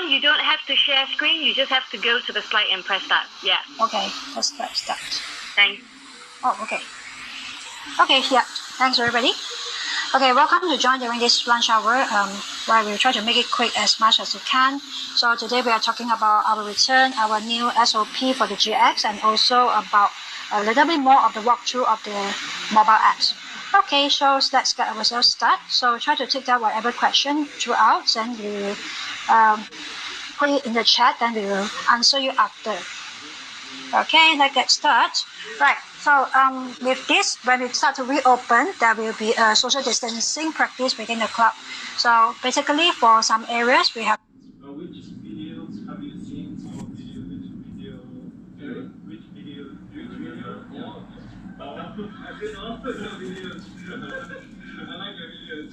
You don't have to share screen. You just have to go to the slide and press start. Yeah. Okay, let's press start. Thanks. Oh, okay. Okay, yeah. Thanks, everybody. Okay, welcome to join during this lunch hour, where we'll try to make it quick as much as we can. So today we are talking about our return, our new SOP for the GX, and also about a little bit more of the walkthrough of the mobile apps. Okay, so let's get ourselves started. So try to take down whatever question throughout, and we will put it in the chat, then we will answer you after. Okay, let's get started. Right, so with this, when we start to reopen, there will be a social distancing practice within the club. So basically, for some areas, we have. Which videos have you seen? Our video, which video? Which video? Which video? I've seen all the videos. I like the videos.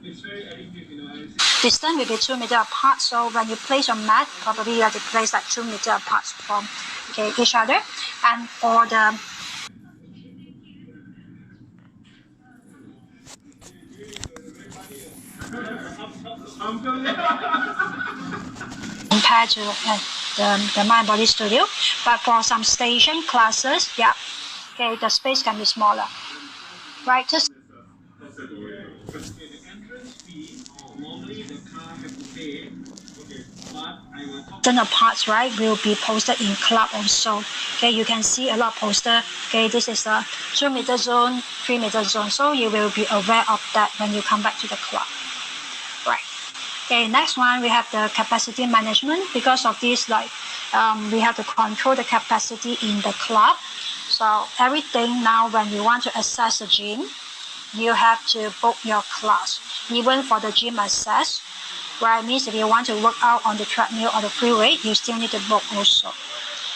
It's very addictive, you know. Distance will be 2 meters apart, so when you place your mat, probably you have to place like 2 meters apart from each other. And for the compared to the Mind Body Studio, but for some station classes, yeah, okay, the space can be smaller, right? Just the parts, right, will be posted in club also. Okay, you can see a lot of poster. Okay, this is a 2 meter zone, 3 meter zone, so you will be aware of that when you come back to the club. Right. Okay, next one we have the capacity management. Because of this, like we have to control the capacity in the club. So everything now, when you want to access the gym, you have to book your class. Even for the gym access, where it means if you want to work out on the treadmill or the free weight, you still need to book also.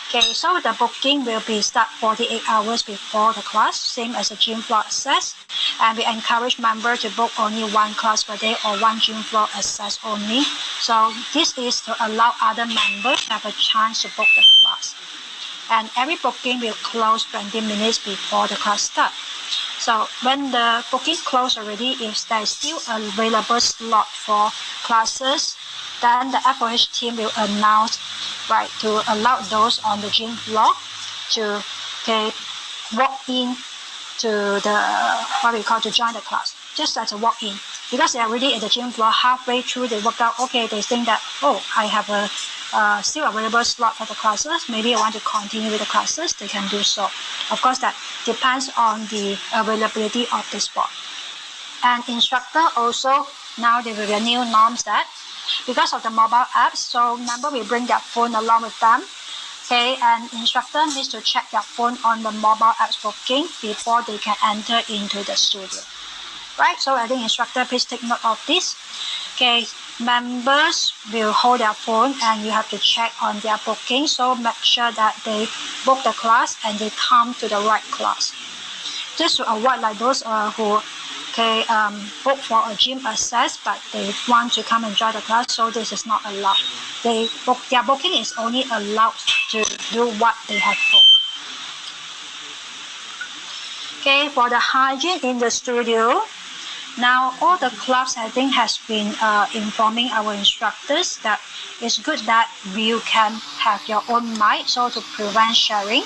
Okay, so the booking will be start 48 hours before the class, same as the gym floor access. And we encourage members to book only one class per day or one gym floor access only. So this is to allow other members to have a chance to book the class. And every booking will close 20 minutes before the class starts. So when the booking closed already, if there is still available slot for classes, then the FOH team will announce, right, to allow those on the gym floor to walk in to the what we call to join the class, just as a walk in, because they are already at the gym floor halfway through the workout. Okay, they think that, oh, I have a still available slot for the classes, maybe I want to continue with the classes, they can do so. Of course, that depends on the availability of the spot. And instructor also, now there will be a new norms that because of the mobile apps, so member will bring their phone along with them. Okay, and instructor needs to check their phone on the mobile apps booking before they can enter into the studio. Right, so I think instructor, please take note of this. Okay, members will hold their phone and you have to check on their booking, so make sure that they book the class and they come to the right class. Just to avoid like those who book for a gym access but they want to come and join the class, so this is not allowed. Their booking is only allowed to do what they have booked. Okay, for the hygiene in the studio, now all the clubs I think has been informing our instructors that it's good that you can have your own mic, so to prevent sharing.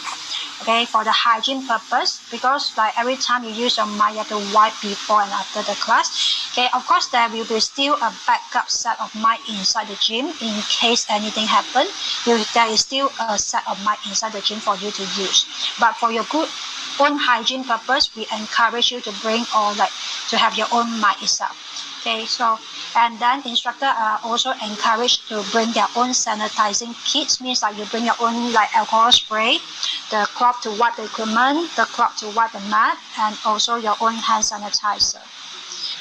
Okay, for the hygiene purpose, because like every time you use your mic, you have to wipe before and after the class. Okay, of course there will be still a backup set of mic inside the gym in case anything happens. There is still a set of mic inside the gym for you to use. But for your good own hygiene purpose, we encourage you to bring or like to have your own mic itself. Okay, so and then instructor are also encouraged to bring their own sanitizing kits, means like you bring your own like alcohol spray, the cloth to wipe the equipment, the cloth to wipe the mat, and also your own hand sanitizer.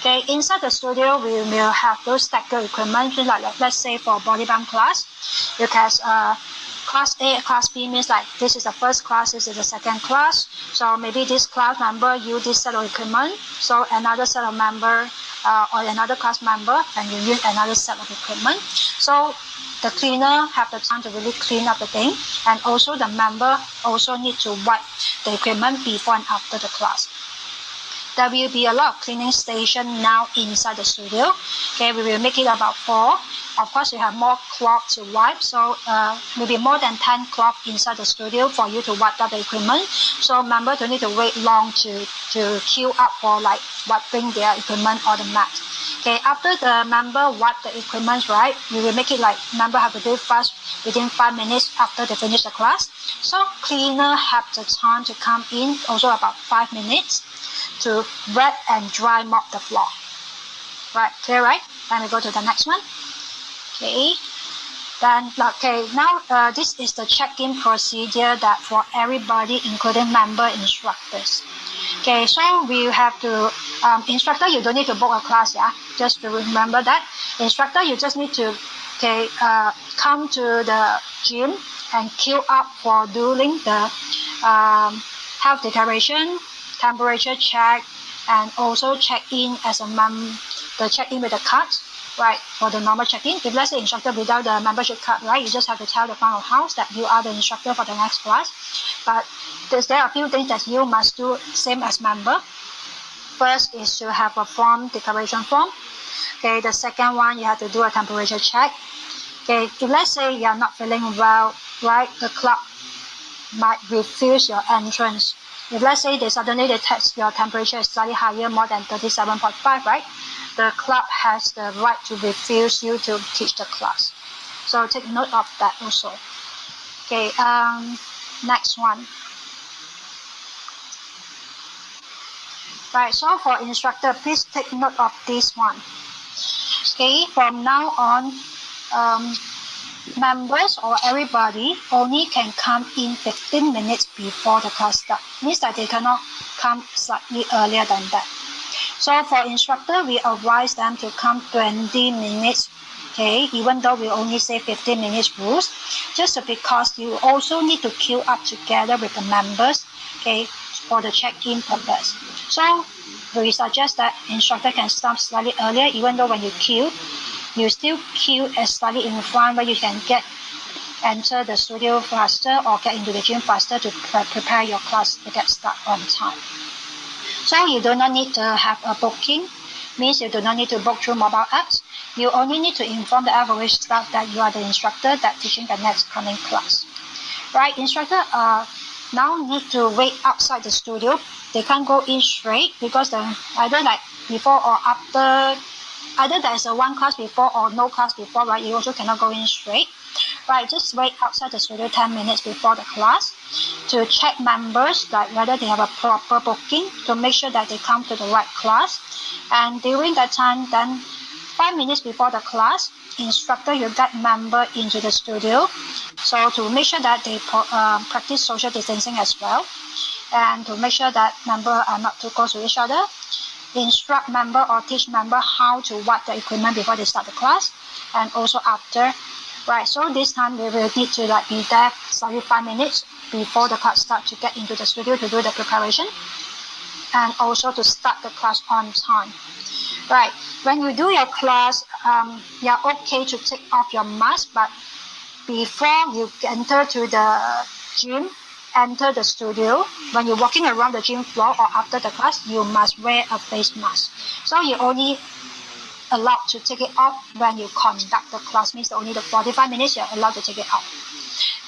Okay, inside the studio we will have those staggered equipment, like let's say for body pump class, you can class A, class B means like this is the first class, this is the second class. So maybe this class member use this set of equipment, so another set of member or another class member and you use another set of equipment. So the cleaner have the time to really clean up the thing, and also the member also need to wipe the equipment before and after the class. there will be a lot of cleaning station now inside the studio. Okay, we will make it about 4. Of course, you have more cloth to wipe, so maybe more than 10 cloth inside the studio for you to wipe up the equipment. So member don't need to wait long to queue up for like wiping their equipment or the mat. Okay, after the member wipe the equipment, right, we will make it like member have to do it fast within 5 minutes after they finish the class. So cleaner have the time to come in, also about 5 minutes to wet and dry mop the floor. Right, clear, right? Then we go to the next one. Okay. Then, okay, now this is the check-in procedure that for everybody, including member instructors. Okay, so we have to, instructor, you don't need to book a class, yeah? Just to remember that. Instructor, you just need to, okay, come to the gym and queue up for doing the health declaration, temperature check, and also check in as a the check in with the card, right, for the normal check-in. If let's say instructor without the membership card, right, you just have to tell the front of house that you are the instructor for the next class. But there are a few things that you must do same as member. First is to have a form, declaration form. Okay, the second one, you have to do a temperature check. Okay, if let's say you are not feeling well, right, the club might refuse your entrance. If let's say suddenly they test your temperature is slightly higher, more than 37.5, right, the club has the right to refuse you to teach the class. So take note of that also. Okay, next one. Right, so for instructor, please take note of this one. Okay, from now on, members or everybody only can come in 15 minutes before the class starts. Means that they cannot come slightly earlier than that. So for instructor, we advise them to come 20 minutes, okay, even though we only say 15 minutes rules, just because you also need to queue up together with the members, okay, for the check-in purpose. So we suggest that instructor can start slightly earlier, even though when you queue, you still queue as slightly in front where you can enter the studio faster or get into the gym faster to prepare your class to get started on time. So you do not need to have a booking, means you do not need to book through mobile apps. You only need to inform the FOH staff that you are the instructor that teaching the next coming class. Right, instructor now need to wait outside the studio. They can't go in straight because either like before or after, either there's a one class before or no class before, right, you also cannot go in straight. Right, just wait outside the studio 10 minutes before the class to check members that whether they have a proper booking to make sure that they come to the right class. And during that time, then 5 minutes before the class, instructor will get member into the studio. So to make sure that they practice social distancing as well, and to make sure that members are not too close to each other, instruct member or teach member how to wipe the equipment before they start the class, and also after. Right, so this time we will need to be there slightly 5 minutes before the class starts to get into the studio to do the preparation, and also to start the class on time. Right, when you do your class, you're okay to take off your mask, but before you enter to the gym, enter the studio, when you're walking around the gym floor or after the class, you must wear a face mask. So you only allowed to take it off when you conduct the class, means only the 45 minutes you're allowed to take it off.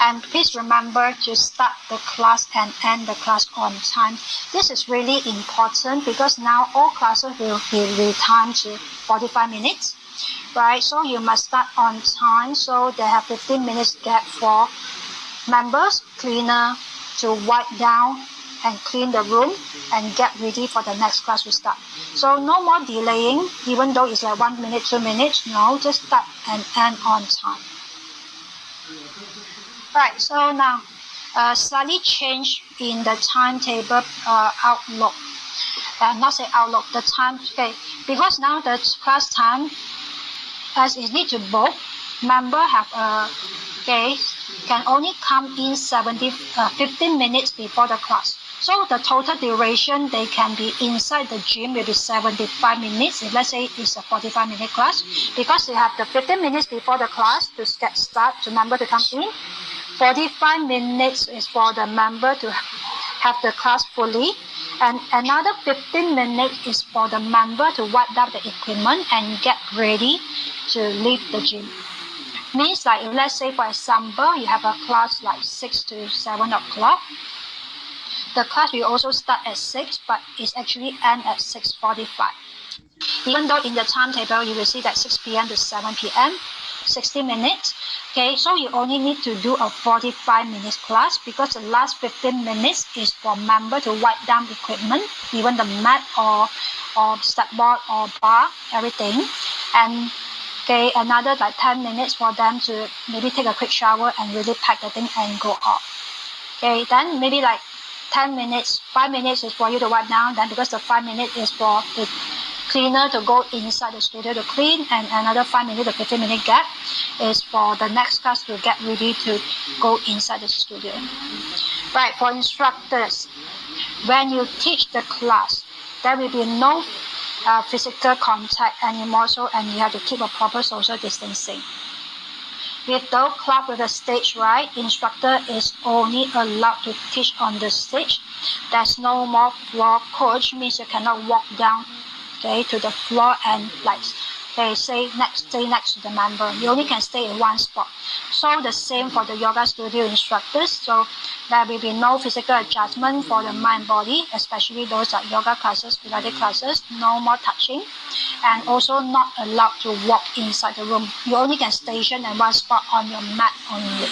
And please remember to start the class and end the class on time. This is really important because now all classes will be timed to 45 minutes, right? So you must start on time, so they have 15 minutes gap for members, cleaner to wipe down and clean the room and get ready for the next class to start. So no more delaying, even though it's like 1 minute, 2 minutes. No, just start and end on time. Right, so now slightly change in the timetable outlook. Not say outlook, the time, okay, because now the class time, as it need to book, member have can only come in 15 minutes before the class. So the total duration they can be inside the gym will be 75 minutes. If let's say it's a 45-minute class, because you have the 15 minutes before the class to get started to member to come in. 45 minutes is for the member to have the class fully, And another 15 minutes is for the member to wipe down the equipment and get ready to leave the gym. Means like, let's say for example, you have a class like 6 to 7 o'clock. The class will also start at 6, but it's actually end at 6:45. Even though in the timetable you will see that 6 p.m. to 7 p.m., 60 minutes. Okay, so you only need to do a 45 minutes class because the last 15 minutes is for member to wipe down equipment, even the mat or step board or bar, everything. And okay, another like 10 minutes for them to maybe take a quick shower and really pack the thing and go off. Okay, then maybe like 10 minutes, 5 minutes is for you to wipe down, then because the 5 minutes is for the cleaner to go inside the studio to clean, and another 5 minute to 15 minute gap is for the next class to get ready to go inside the studio. Right, for instructors, when you teach the class, there will be no physical contact anymore, so and you have to keep a proper social distancing. With the club with the stage, right, instructor is only allowed to teach on the stage. There's no more floor coach, means you cannot walk down, okay, to the floor and like they stay next to the member. You only can stay in one spot. So the same for the yoga studio instructors. So there will be no physical adjustment for the mind body, especially those like yoga classes, Pilates classes. No more touching, and also not allowed to walk inside the room. You only can station in one spot on your mat only.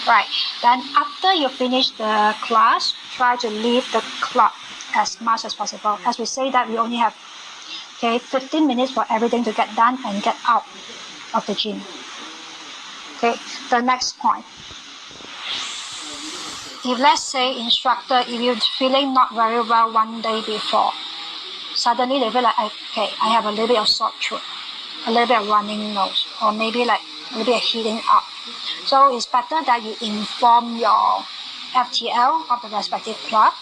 Right. Then after you finish the class, try to leave the club as much as possible. As we say that we only have 15 minutes for everything to get done and get out of the gym. Okay, the next point. If let's say instructor, if you're feeling not very well one day before, suddenly they feel like, okay, I have a little bit of sore throat, a little bit of running nose, or maybe like a little bit of heating up. So it's better that you inform your FTL of the respective club,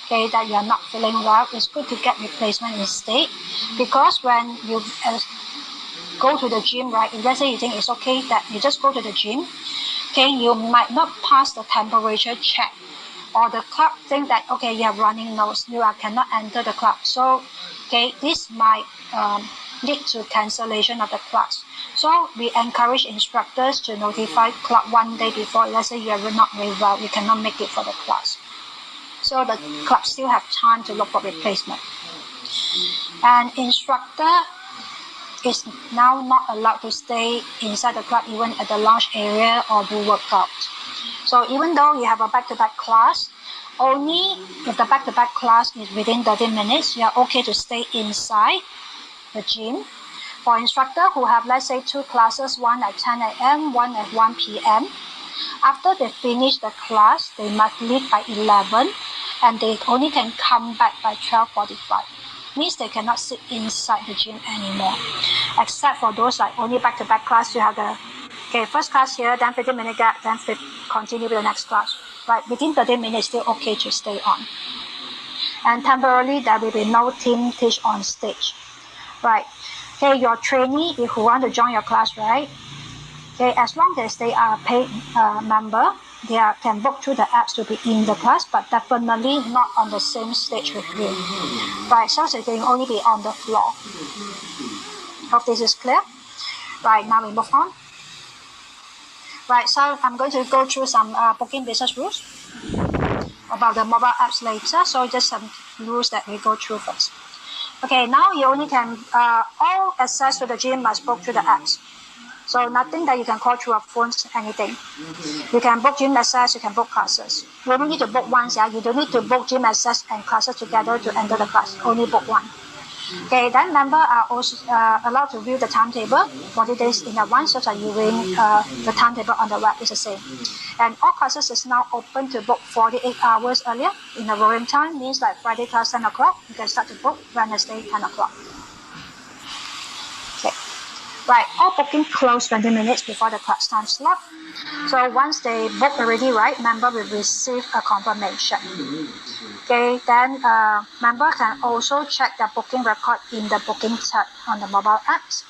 okay, that you are not feeling well. It's good to get replacement instead, because when you go to the gym, right, if let's say you think it's okay that you just go to the gym, okay, you might not pass the temperature check, or the club think that, okay, you have running nose, you cannot enter the club. So, okay, this might lead to cancellation of the class. So we encourage instructors to notify club one day before. Let's say you are not very well, you cannot make it for the class. So the club still have time to look for replacement. And instructor is now not allowed to stay inside the club even at the lounge area or do workout. So even though you have a back-to-back class, only if the back-to-back class is within 30 minutes, you are okay to stay inside the gym. For instructor who have, let's say, 2 classes, one at 10 a.m., one at 1 p.m., after they finish the class, they must leave by 11, and they only can come back by 12:45. Means they cannot sit inside the gym anymore, except for those like only back-to-back class. You have the first class here, then 15-minute gap, then continue with the next class. Right, within 30 minutes, still okay to stay on. And temporarily, there will be no team teach on stage. Right, okay, your trainee, if you want to join your class, right? Okay, as long as they are a paid member, they can book through the apps to be in the class, but definitely not on the same stage with you. Right, so they can only be on the floor. Hope this is clear. Right, now we move on. Right, so I'm going to go through some booking business rules about the mobile apps later. So just some rules that we go through first. Okay, now you only can, all access to the gym must book through the apps. So nothing that you can call through your phones, anything. You can book gym access, you can book classes. You only need to book once, yeah. You don't need to book gym access and classes together to enter the class. Only book one. Okay, then members are also allowed to view the timetable 40 days in advance, so that you read the timetable on the web is the same. And all classes is now open to book 48 hours earlier in the rolling time. Means like Friday class 10 o'clock, you can start to book Wednesday 10 o'clock. Okay. Right, all booking close 20 minutes before the class time slot. So once they book already, right, member will receive a confirmation. Okay, then member can also check the booking record in the booking tab on the mobile apps.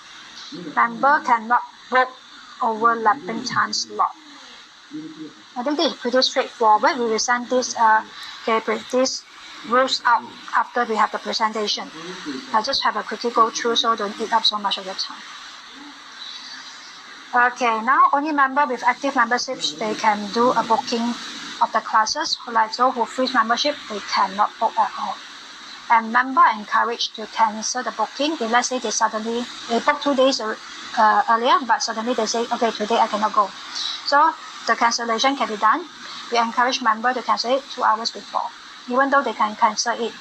Member cannot book overlapping time slot. I think this is pretty straightforward. We will send this these rules out after we have the presentation. I just have a quickly go through so don't eat up so much of your time. Okay, now only member with active memberships, they can do a booking of the classes. Like those who freeze membership, they cannot book at all. And member encouraged to cancel the booking if let's say they book 2 days earlier, but suddenly they say, okay, today I cannot go. So the cancellation can be done. We encourage member to cancel it 2 hours before, even though they can cancel it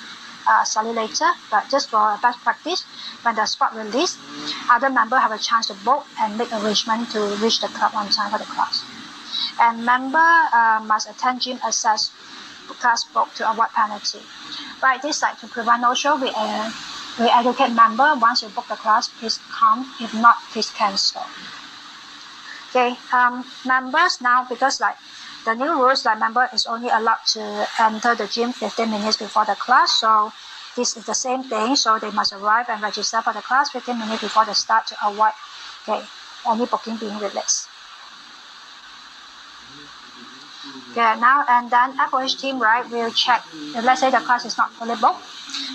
slightly later, but just for best practice, when the spot release, other member have a chance to book and make arrangement to reach the club on time for the class. And member must attend gym access class book to avoid penalty. Right, this like to prevent no-show, we educate member once you book the class, please come. If not, please cancel. Okay, members now, because like the new rules, like member is only allowed to enter the gym 15 minutes before the class. So this is the same thing. So they must arrive and register for the class 15 minutes before the start to avoid any booking being released. Okay, now and then FOH team, right, will check if let's say the class is not fully booked.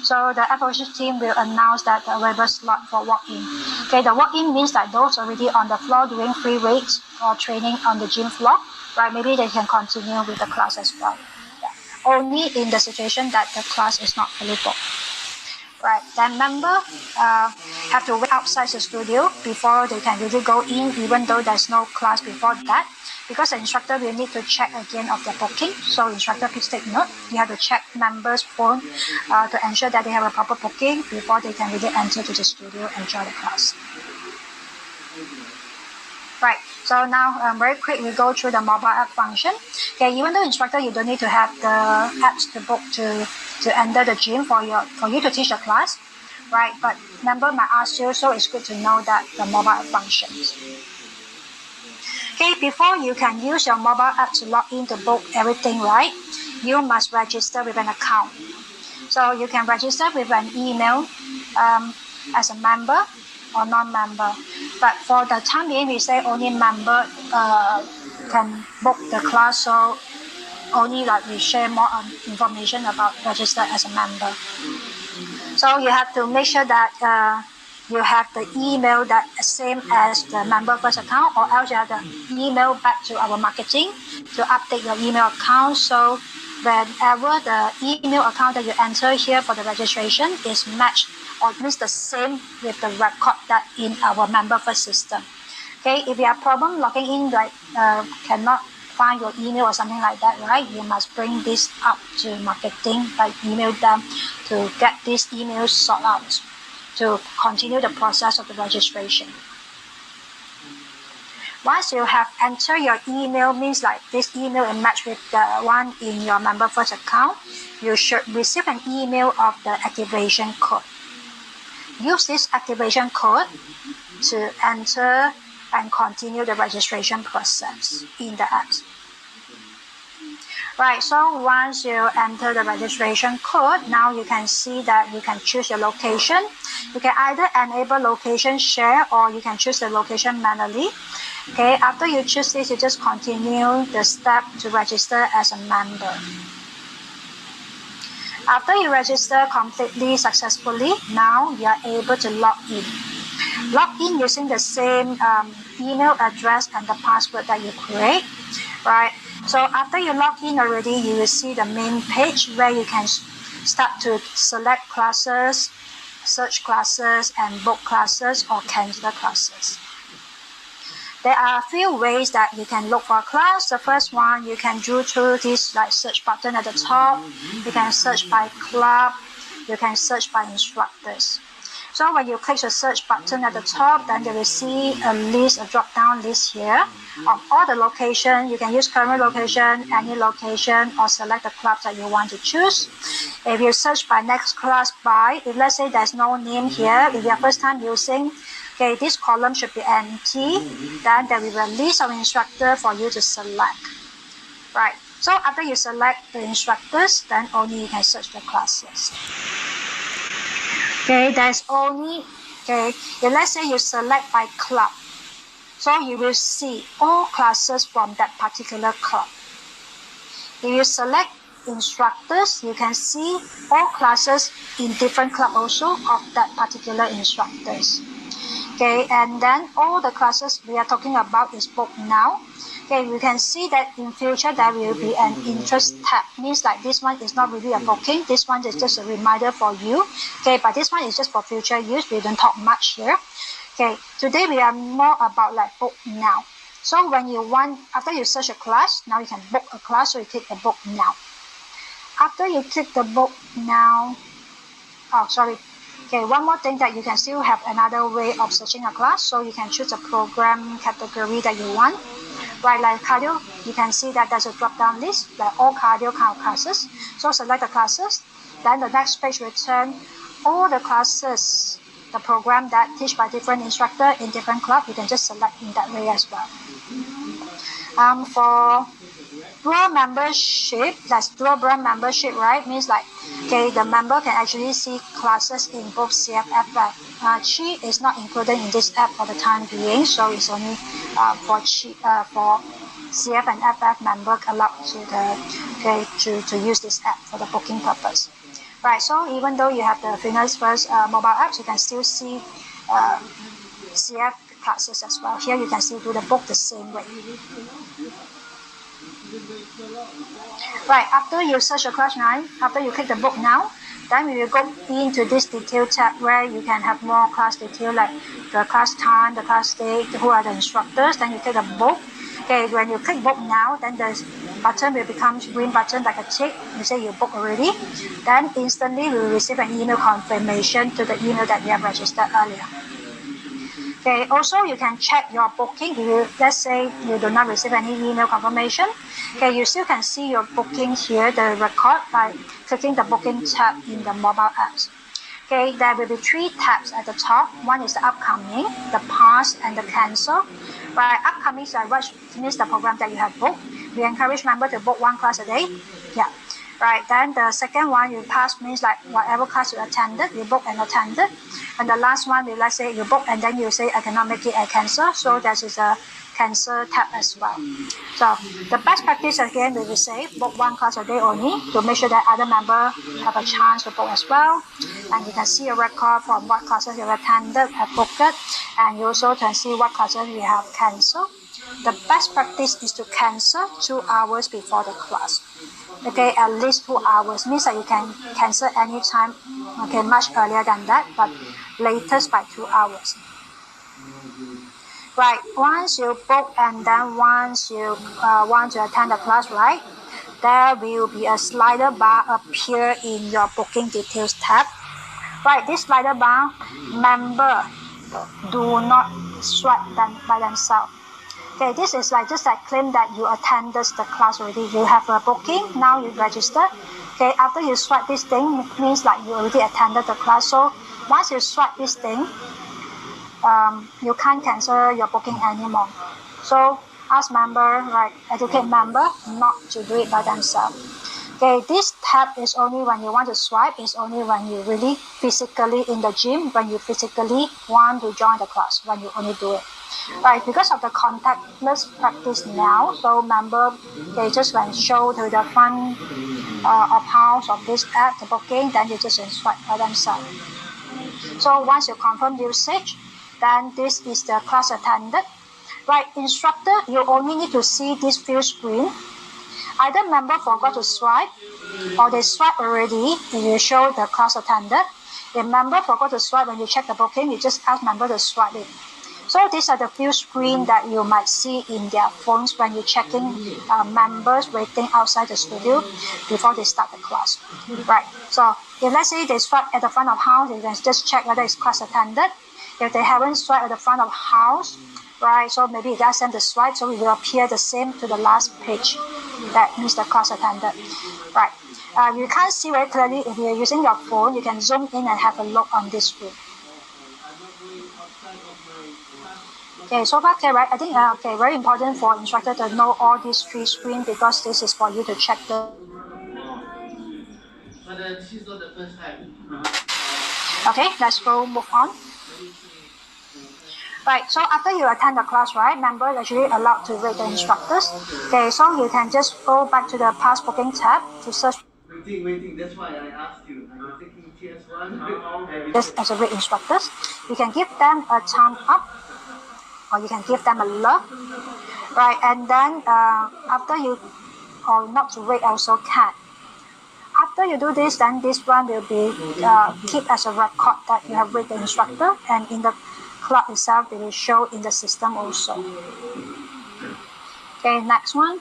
So the FOH team will announce that the available slot for walk-in. Okay, the walk-in means that those already on the floor doing free weights or training on the gym floor, right, maybe they can continue with the class as well. Yeah. Only in the situation that the class is not fully booked. Right, then member have to wait outside the studio before they can really go in, even though there's no class before that, because the instructor will need to check again of the booking. So instructor please take note, you have to check members' phone to ensure that they have a proper booking before they can really enter to the studio and join the class. Right, so now very quick, we go through the mobile app function. Okay, even though instructor, you don't need to have the apps to book to enter the gym for you to teach the class, right? But member might ask you, so it's good to know that the mobile app functions. Okay, before you can use your mobile app to log in to book everything, right, you must register with an account. So you can register with an email as a member or non-member. But for the time being, we say only member can book the class, so only like we share more information about register as a member. So you have to make sure that you have the email that same as the member first account, or else you have to email back to our marketing to update your email account. So whenever the email account that you enter here for the registration is matched or means the same with the record that in our member first system. Okay, if you have problem logging in, like cannot find your email or something like that, right, you must bring this up to marketing, like email them to get this email sorted out to continue the process of the registration. Once you have entered your email, means like this email is matched with the one in your member first account, you should receive an email of the activation code. Use this activation code to enter and continue the registration process in the app. Right, so once you enter the registration code, now you can see that you can choose your location. You can either enable location share or you can choose the location manually. Okay, after you choose this, you just continue the step to register as a member. After you register completely successfully, now you are able to log in. Log in using the same email address and the password that you create, right? So after you log in already, you will see the main page where you can start to select classes, search classes, and book classes or cancel classes. There are a few ways that you can look for a class. The first one, you can do through this like search button at the top. You can search by club. You can search by instructors. So when you click the search button at the top, then you will see a drop-down list here of all the locations. You can use current location, any location, or select the clubs that you want to choose. If you search by next class by, if let's say there's no name here, if you're first time using, okay, this column should be empty, then there will be a list of instructors for you to select. Right, so after you select the instructors, then only you can search the classes. Okay, there's only, okay, if let's say you select by club, so you will see all classes from that particular club. If you select instructors, you can see all classes in different club also of that particular instructors. Okay, and then all the classes we are talking about is booked now. Okay, you can see that in future there will be an interest tab. Means like this one is not really a booking. This one is just a reminder for you. Okay, but this one is just for future use. We don't talk much here. Okay, today we are more about like book now. So when you want, after you search a class, now you can book a class, so you click the book now. After you click the book now, oh sorry, okay, one more thing that you can still have another way of searching a class, so you can choose a program category that you want. Right, like cardio, you can see that there's a drop-down list, like all cardio kind of classes. So select the classes, then the next page will turn all the classes, the program that teach by different instructor in different club. You can just select in that way as well. For dual membership, that's dual brand membership, right? Means like, okay, the member can actually see classes in both CF FF. Chi is not included in this app for the time being, so it's only for CF and FF member allowed to use this app for the booking purpose. Right, so even though you have the Fitness First mobile apps, you can still see CF classes as well. Here you can still do the book the same way. Right, after you search a class, right, after you click the book now, then we will go into this detail tab where you can have more class detail, like the class time, the class date, who are the instructors. Then you click the book. Okay, when you click book now, then the button will become green button like a tick. You say you book already. Then instantly we will receive an email confirmation to the email that you have registered earlier. Okay, also you can check your booking. If you, let's say you do not receive any email confirmation, okay, you still can see your booking here, the record, by clicking the booking tab in the mobile apps. Okay, there will be 3 tabs at the top. One is the upcoming, the past, and the cancel. Right, upcoming means the program that you have booked. We encourage members to book 1 class a day. Yeah. Right, then the second one, you pass means like whatever class you attended, you book and attended. And the last one, let's say you book and then you say I cannot make it, I cancel. So that is a cancel tab as well. So the best practice again, we will say book 1 class a day only to make sure that other members have a chance to book as well. And you can see a record from what classes you attended, have booked, and you also can see what classes you have cancelled. The best practice is to cancel 2 hours before the class. Okay, at least 2 hours means that you can cancel anytime. Okay, much earlier than that, but latest by 2 hours. Right, once you book and then once you want to attend the class, right, there will be a slider bar appear in your booking details tab. Right, this slider bar, member do not swipe them by themselves. Okay, this is like just like claim that you attended the class already. You have a booking, now you register. Okay, after you swipe this thing, means like you already attended the class. So once you swipe this thing, you can't cancel your booking anymore. So ask member, right, educate member not to do it by themselves. Okay, this tab is only when you want to swipe, it's only when you really physically in the gym, when you physically want to join the class, when you only do it. Right, because of the contactless practice now, so member, they just when show to the front of house of this app, the booking, then you just swipe by themselves. So once you confirm usage, then this is the class attended. Right, instructor, you only need to see this view screen. Either member forgot to swipe, or they swipe already, it will show the class attended. If member forgot to swipe when you check the booking, you just ask member to swipe it. So these are the few screens that you might see in their phones when you're checking members waiting outside the studio before they start the class. Right, so if let's say they swipe at the front of house, you can just check whether it's class attended. If they haven't swiped at the front of house, right, so maybe you ask them to swipe, so it will appear the same to the last page. That means the class attended. Right, you can't see very clearly. If you're using your phone, you can zoom in and have a look on this screen. Okay, so far clear, right? I think okay, very important for instructor to know all these 3 screens because this is for you to check the. Okay, let's go move on. Right, so after you attend the class, right, members actually allowed to rate the instructors. Okay, so you can just go back to the past booking tab to search. Waiting. That's why I asked you. Are you taking TS1? Just as a rate instructors, you can give them a thumb up, or you can give them a love. Right, and then after you, or not to rate also can. After you do this, then this one will be keep as a record that you have read the instructor, and in the club itself, it will show in the system also. Okay, next one.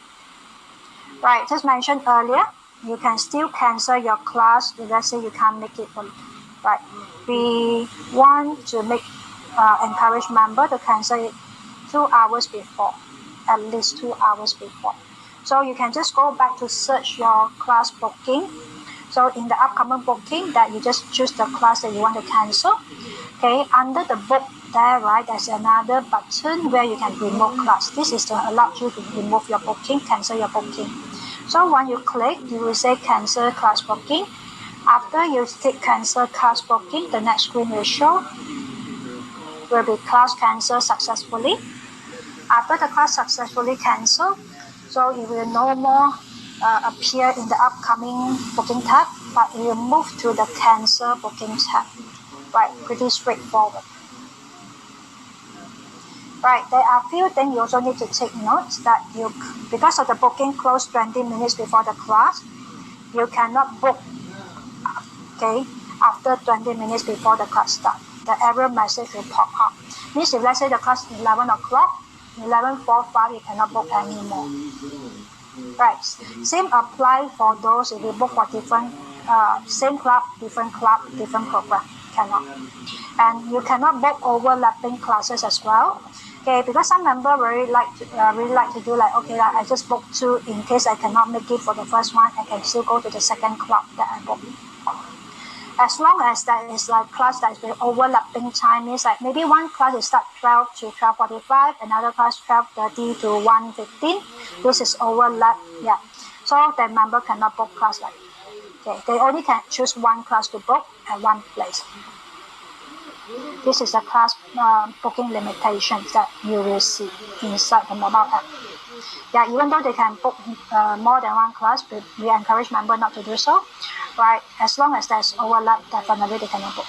Right, just mentioned earlier, you can still cancel your class if let's say you can't make it. Right, we want to encourage member to cancel it 2 hours before, at least 2 hours before. So you can just go back to search your class booking. So in the upcoming booking, that you just choose the class that you want to cancel. Okay, under the book there, right, there's another button where you can remove class. This is to allow you to remove your booking, cancel your booking. So when you click, you will say cancel class booking. After you click cancel class booking, the next screen will show will be class cancelled successfully. After the class successfully cancelled, so it will no more appear in the upcoming booking tab, but it will move to the cancel booking tab. Right, pretty straightforward. Right, there are a few things you also need to take note that because of the booking closed 20 minutes before the class, you cannot book, okay, after 20 minutes before the class starts. The error message will pop up. Means if let's say the class is 11 o'clock, 11:45, you cannot book anymore. Right, same apply for those if you book for different, same club, different program, cannot. And you cannot book overlapping classes as well. Okay, because some members really like to do like, okay, like I just book 2 in case I cannot make it for the first one, I can still go to the second club that I booked. As long as there is like class that is with overlapping time, means like maybe one class is start 12 to 12:45, another class 12:30 to 1:15. This is overlap, yeah. So the member cannot book class like, okay, they only can choose one class to book at one place. This is the class booking limitations that you will see inside the mobile app. Yeah, even though they can book more than one class, but we encourage members not to do so. Right, as long as there's overlap, definitely they cannot book.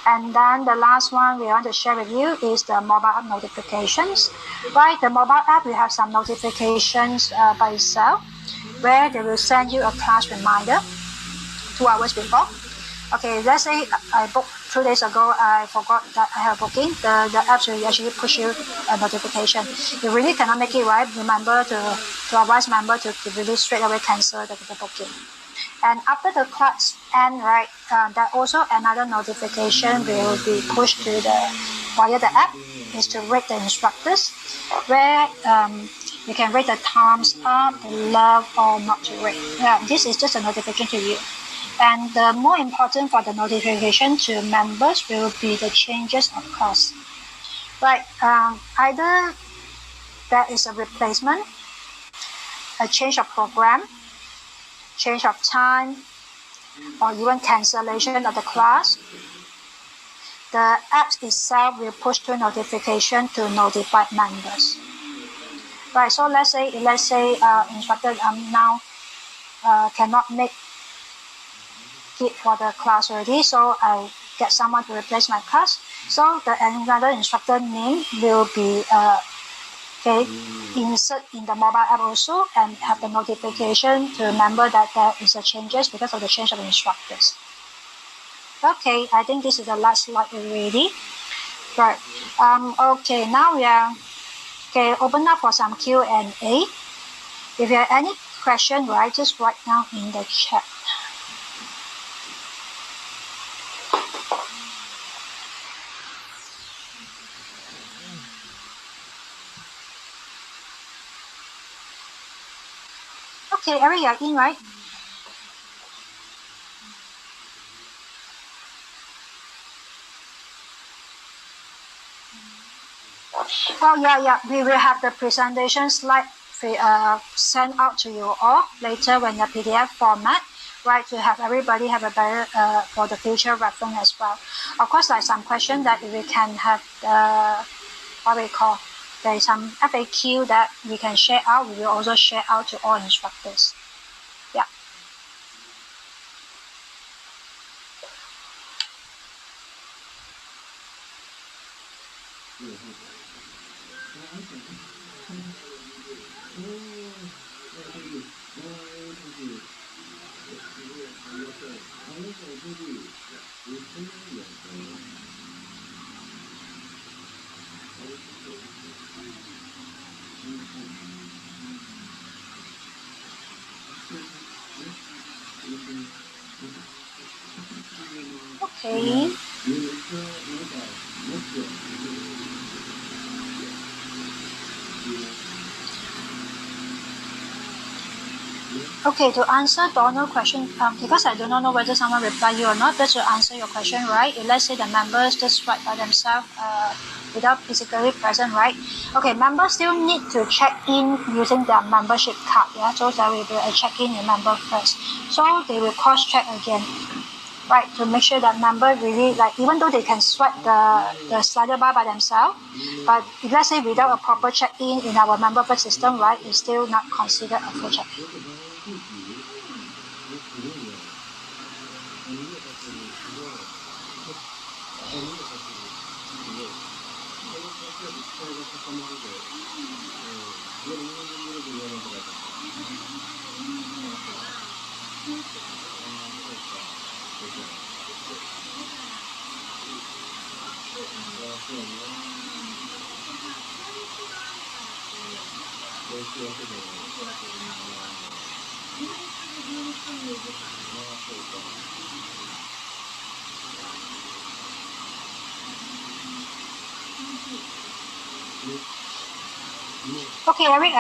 And then the last one we want to share with you is the mobile app notifications. Right, the mobile app will have some notifications by itself, where they will send you a class reminder 2 hours before. Okay, let's say I booked 2 days ago, I forgot that I have a booking, the apps will actually push you a notification. You really cannot make it, right? Remember to advise member to really straight away cancel the booking. And after the class end, right, that also another notification will be pushed to via the app, is to rate the instructors, where you can rate the thumbs up, the love, or not to rate. Yeah, this is just a notification to you. And the more important for the notification to members will be the changes of class. Right, either there is a replacement, a change of program, change of time, or even cancellation of the class. The app itself will push to notification to notify members. Right, so let's say instructor now cannot make it for the class already, so I get someone to replace my class. So another instructor name will be insert in the mobile app also, and have the notification to remember that there is a changes because of the change of instructors. Okay, I think this is the last slide already. Right. Okay, now we are open up for some Q&A. If you have any question, right, just write down in the chat. Okay, Eric, you're in, right? Oh, yeah. We will have the presentation slide sent out to you all later when the PDF format. right? To have everybody have a better for the future reference as well. Of course, like some question that we can have what we call there is some FAQ that we can share out. We will also share out to all instructors. Yeah. Okay. Okay, to answer Donald's question, because I do not know whether someone replied you or not, just to answer your question, right? If let's say the members just write by themselves without physically present, right? Okay, members still need to check in using their membership card, yeah? So there will be a check-in in member first. So they will cross-check again, right? To make sure that member really, like, even though they can swipe the slider bar by themselves, but if let's say without a proper check-in in our member first system, right, it's still not considered a full check-in. Okay, Eric,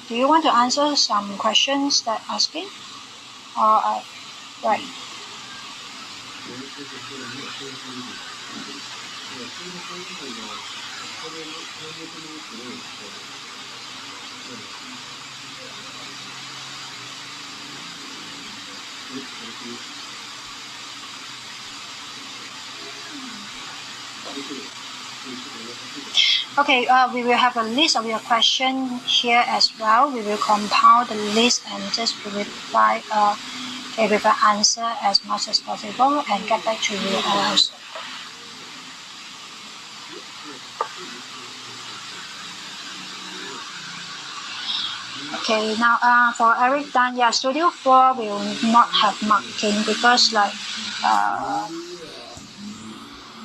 do you want to answer some questions that asking? Or, right. Okay, we will have a list of your questions here as well. We will compile the list and just reply with an answer as much as possible and get back to you also. Okay, now for Eric Tan, yeah, Studio 4 will not have marking because like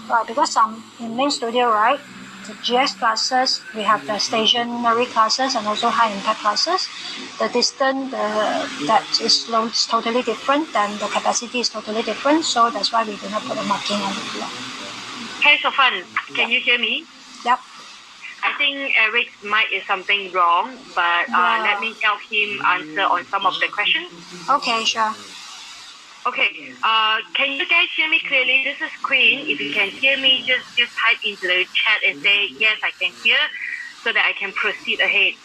right, because in main studio, right, the GX classes, we have the stationary classes and also high impact classes. The distance that is totally different, and the capacity is totally different, so that's why we do not put a marking on the floor. Hey, Sofan, can you hear me? Yep. I think Eric's mic is something wrong, but let me help him answer on some of the questions. Okay, sure. Okay, can you guys hear me clearly? This is Queen. If you can hear me, just type into the chat and say, yes, I can hear, so that I can proceed ahead.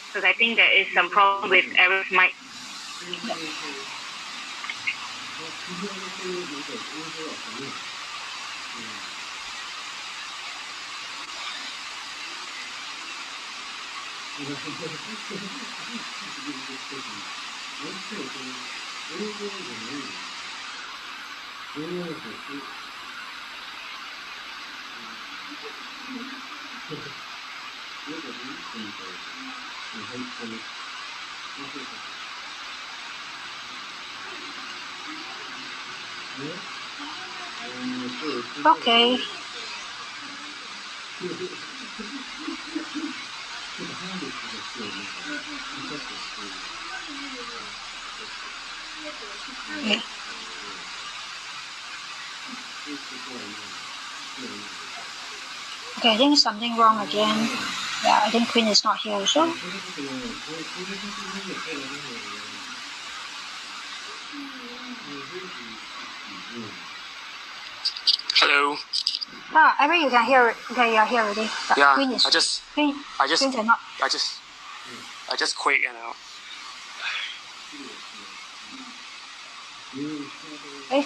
Because I think there is some problem with Eric's mic. Okay. Okay, I think something wrong again. Yeah, I think Queen is not here also. Hello. Eric, you can hear it. Okay, you're here already. But Yeah, Queen is, I just Queen cannot. I just quit, Okay.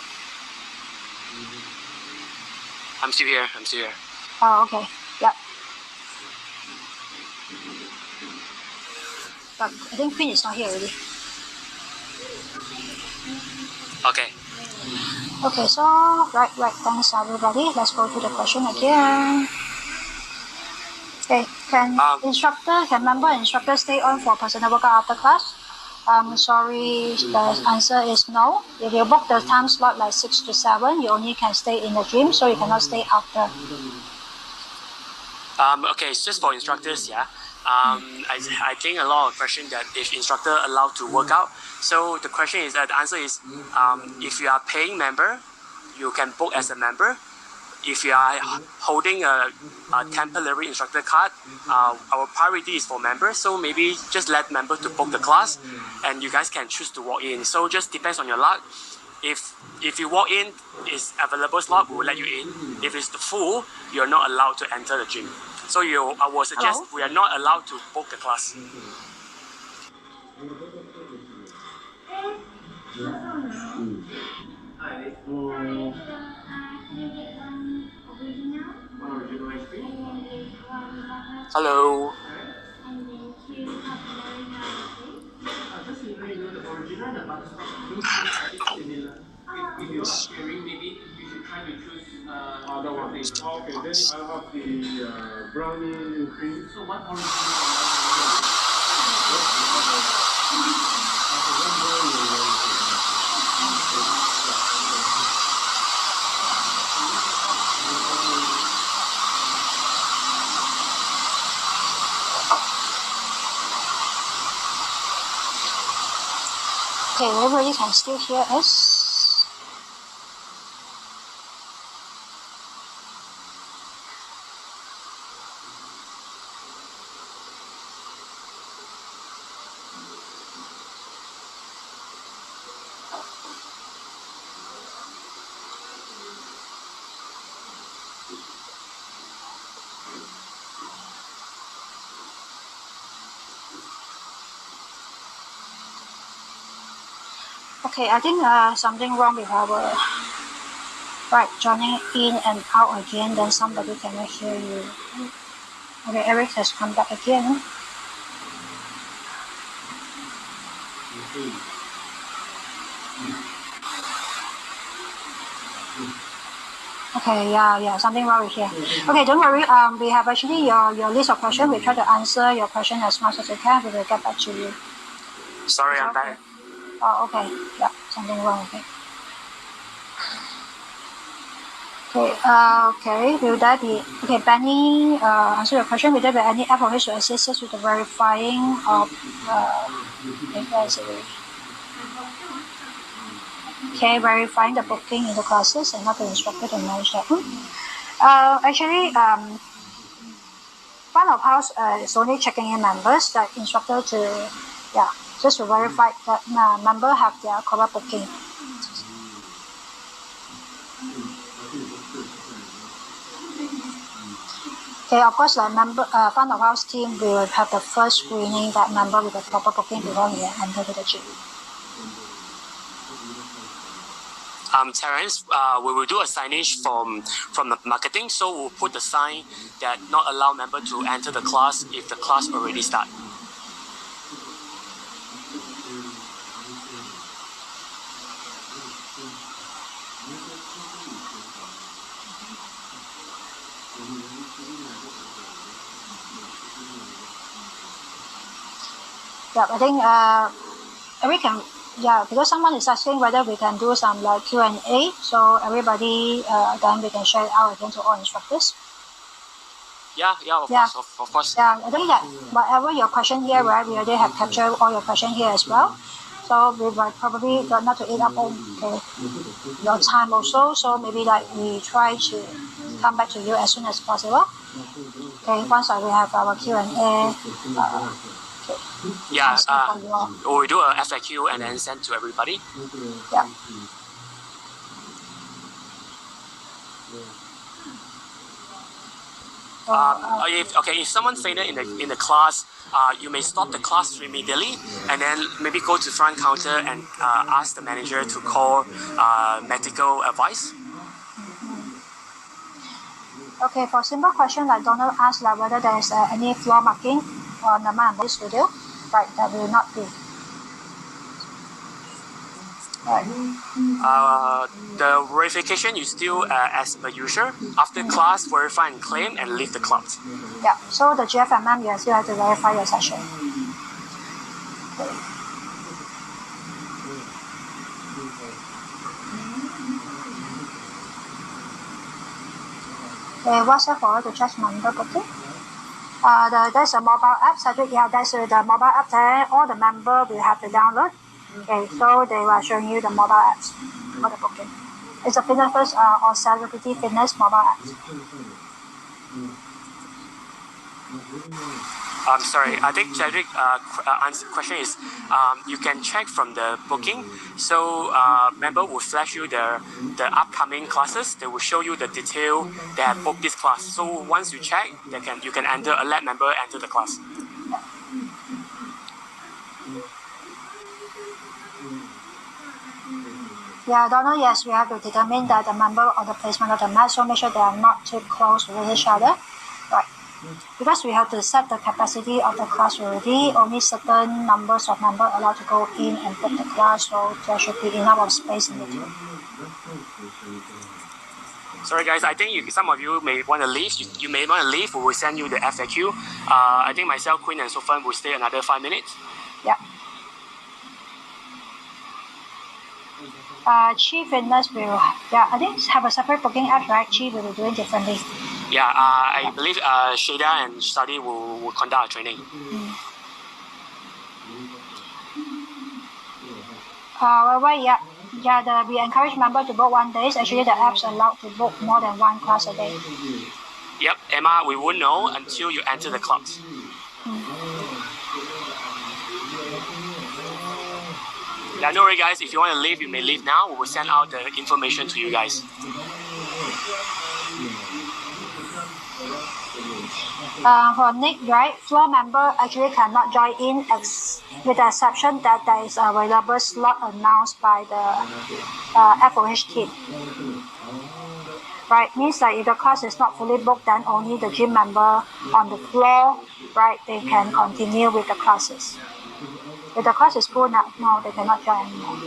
I'm still here. Oh, okay. Yep. But I think Queen is not here already. Okay. Okay, so right. Thanks everybody. Let's go to the question again. Okay, can member instructor stay on for personal workout after class? Sorry, the answer is no. If you book the time slot like 6 to 7, you only can stay in the gym, so you cannot stay after. Okay, it's just for instructors, yeah. I think a lot of question that if instructor allowed to work out. So the question is the answer is if you are paying member, you can book as a member. If you are holding a temporary instructor card, our priority is for members. So maybe just let member to book the class, and you guys can choose to walk in. So just depends on your luck. If you walk in, is available slot, we will let you in. If it's full, you're not allowed to enter the gym. So I will suggest we are not allowed to book the class. Hi. Original ice cream? Hello. Just you know the original and the butterscotch those taste a bit similar. If you're not sharing, maybe you should try to choose Other one. flavor. Okay, then I'll have the brownie cream. So one original Okay, everybody can still hear us. Okay, I think something wrong with our joining in and out again, then somebody cannot hear you. Okay, Eric has come back again. Okay, yeah, something wrong with here. Okay, don't worry. We have actually your list of questions. We try to answer your question as much as we can. We will get back to you. Sorry, I'm back. Oh, okay. Yeah, something wrong. Okay. Will there be Benny? Answer your question. Will there be any app for which to assist us with the verifying of? Okay, verifying the booking in the classes and not the instructor to manage that. Actually, front of house is only checking in members, that instructor to, just to verify that member have their correct booking. Okay, of course, the member front of house team will have the first screening that member with the proper booking before he enter to the gym. Terence, we will do a signage from the marketing, so we'll put the sign that not allow member to enter the class if the class already start. Yeah, I think we can. Yeah, because someone is asking whether we can do some like Q&A, so everybody then we can share it out again to all instructors. Yeah, of course. Yeah, I think that whatever your question here, right, we already have captured all your question here as well. So we might probably not to eat up all your time also. So maybe like we try to come back to you as soon as possible. Okay, once we have our Q&A. Yeah, we do a FAQ and then send to everybody. Yeah. If someone fainted in the class, you may stop the class immediately and then maybe go to front counter and ask the manager to call medical advice. Okay, for simple question like Donald asked, like whether there is any floor marking on the mind body studio, right? That will not be. Right. The verification is still as per usual. After class, verify and claim and leave the club. Yeah. So the GFMM, you still have to verify your session. What's that for? To check member booking? There's a mobile app. Cedric, yeah, there's the mobile app there. All the member will have to download. Okay, so they are showing you the mobile apps for the booking. It's a Fitness First or Celebrity Fitness mobile app. I'm sorry. I think Cedric question is you can check from the booking. So member will flash you the upcoming classes. They will show you the detail they have booked this class. So once you check, you can let member enter the class. Yeah, Donald, yes, we have to determine that the member or the placement of the mat, so make sure they are not too close with each other. Right. Because we have to set the capacity of the class already, only certain numbers of members allowed to go in and book the class, so there should be enough of space in between. Sorry guys, I think some of you may want to leave. You may want to leave, we will send you the FAQ. I think myself, Queen and Sofan will stay another 5 minutes. Yeah. Chi Fitness will, I think have a separate booking app, right? Chi will be doing differently. Yeah, I believe Shada and Study will conduct a training. We encourage members to book 1 day. Actually, the apps allowed to book more than 1 class a day. Yep, Emma, we won't know until you enter the clubs. Yeah, no worry guys, if you want to leave, you may leave now. We will send out the information to you guys. For Nick, right, floor member actually cannot join in with the exception that there is available slot announced by the FOH team. Right, means that if the class is not fully booked, then only the gym member on the floor, right, they can continue with the classes. If the class is full now, no, they cannot join anymore.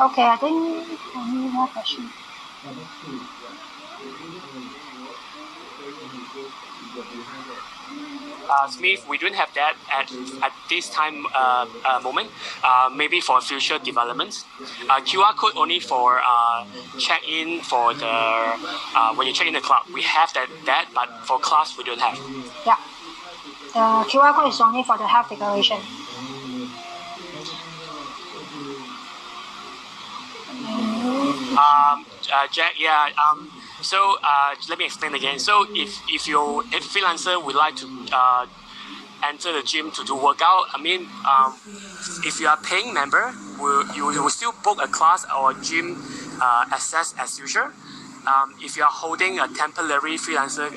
Okay, I think any more questions? Smith, we don't have that at this time moment. Maybe for future developments. QR code only for check-in for the when you check in the club. We have that, but for class we don't have. Yeah, the QR code is only for the health declaration. Jack, yeah. So let me explain again. So if freelancer would like to enter the gym to do workout, I mean, if you are paying member, you will still book a class or gym access as usual. If you are holding a temporary freelancer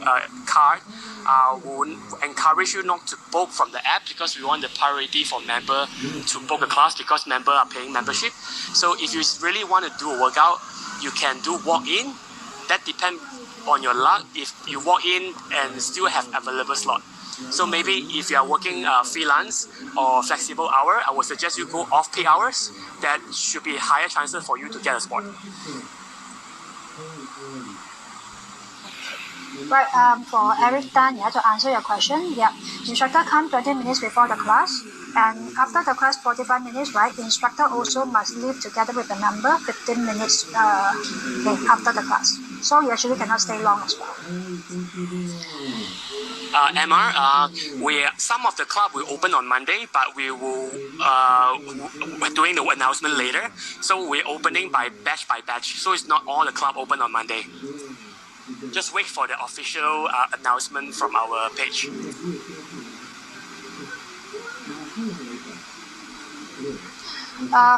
card, we would encourage you not to book from the app because we want the priority for member to book a class because member are paying membership. So if you really want to do a workout, you can do walk-in. That depends on your luck if you walk in and still have available slot. So maybe if you are working freelance or flexible hour, I would suggest you go off peak hours. That should be higher chances for you to get a spot. Right, for Eric Tan, to answer your question, instructor come 20 minutes before the class, and after the class 45 minutes, right, the instructor also must leave together with the member 15 minutes after the class. So you actually cannot stay long as well. MR, some of the club will open on Monday, but we will we're doing the announcement later. So we're opening by batch, so it's not all the club open on Monday. just wait for the official announcement from our page.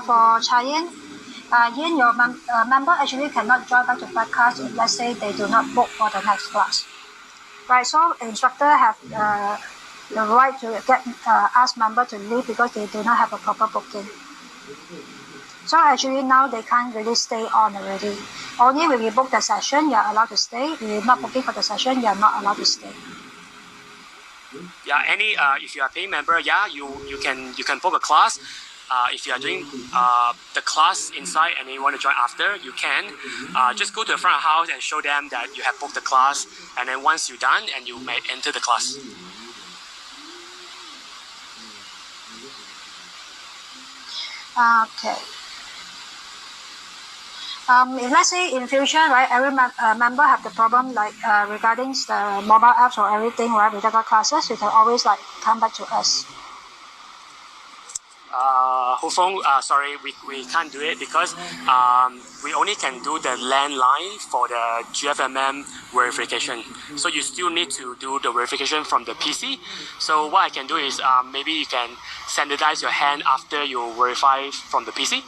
For Cheyenne, Yin, your member actually cannot join back to back class if let's say they do not book for the next class. Right, so instructor have the right to get ask member to leave because they do not have a proper booking. So actually now they can't really stay on already. Only when we book the session, you are allowed to stay. If you're not booking for the session, you are not allowed to stay. Yeah, any if you are paying member, yeah, you can book a class. If you are doing the class inside and you want to join after, you can just go to the front of the house and show them that you have booked the class, and then once you're done, and you may enter the class. Okay. If let's say in future, right, every member have the problem like regarding the mobile apps or everything, right, with the classes, you can always like come back to us. Hufeng, sorry, we can't do it because we only can do the landline for the GFMM verification. So you still need to do the verification from the PC. So what I can do is maybe you can sanitize your hand after you verify from the PC.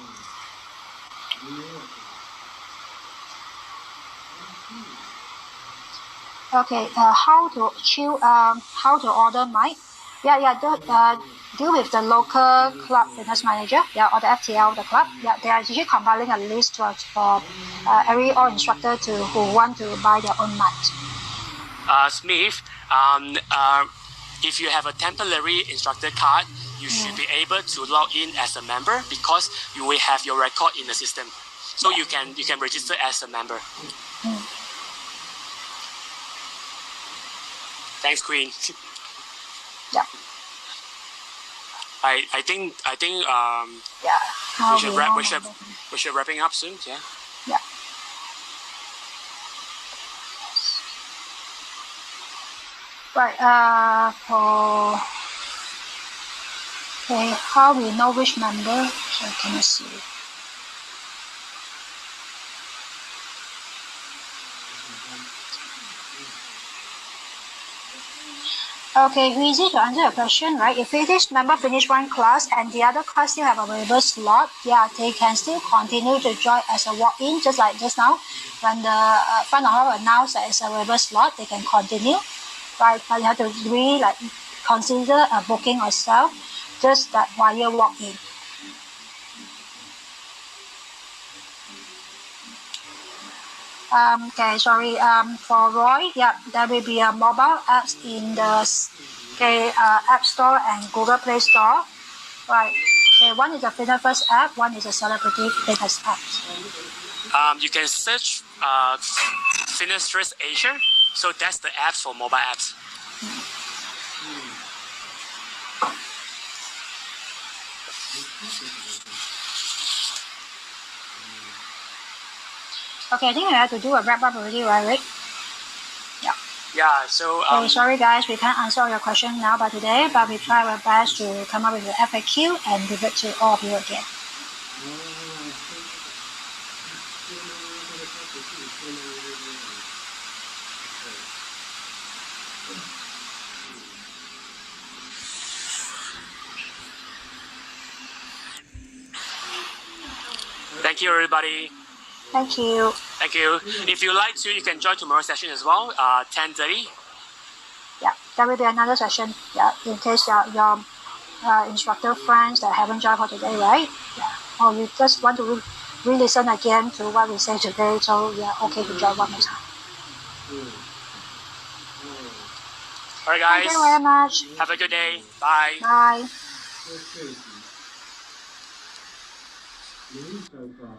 Okay, how to order mic? Yeah, deal with the local club fitness manager, yeah, or the FTL, the club. Yeah, they are usually compiling a list for every all instructor who want to buy their own mic. Smith, if you have a temporary instructor card, you should be able to log in as a member because you will have your record in the system. So you can register as a member. Thanks, Queen. Yeah. I think Yeah. we should wrapping up soon. Yeah. Yeah. Right. How we know which member? So can you see? Okay, easy to answer your question, right? If each member finish one class and the other class still have a available slot, yeah, they can still continue to join as a walk-in, just like just now. When the front of house announced that it's a available slot, they can continue, right? But you have to really like consider a booking yourself, just that while you walk in. Okay, sorry. For Roy, yeah, there will be a mobile apps in the App Store and Google Play Store. Right. Okay, one is a Fitness First app, one is a Celebrity Fitness app. You can search Fitness First Asia. So that's the apps for mobile apps. Okay, I think I have to do a wrap up already, right, Rick? Yeah. Yeah, so sorry guys, we can't answer all your questions now by today, but we try our best to come up with the FAQ and give it to all of you again. thank you, everybody. Thank you. Thank you. If you like to, you can join tomorrow's session as well, 10:30. Yeah, there will be another session. Yeah, in case your instructor friends that haven't joined for today, right? Yeah. Or you just want to re-listen again to what we say today, so yeah, okay to join one more time. Alright, guys. Thank you very much. Have a good day. Bye. Bye. Okay.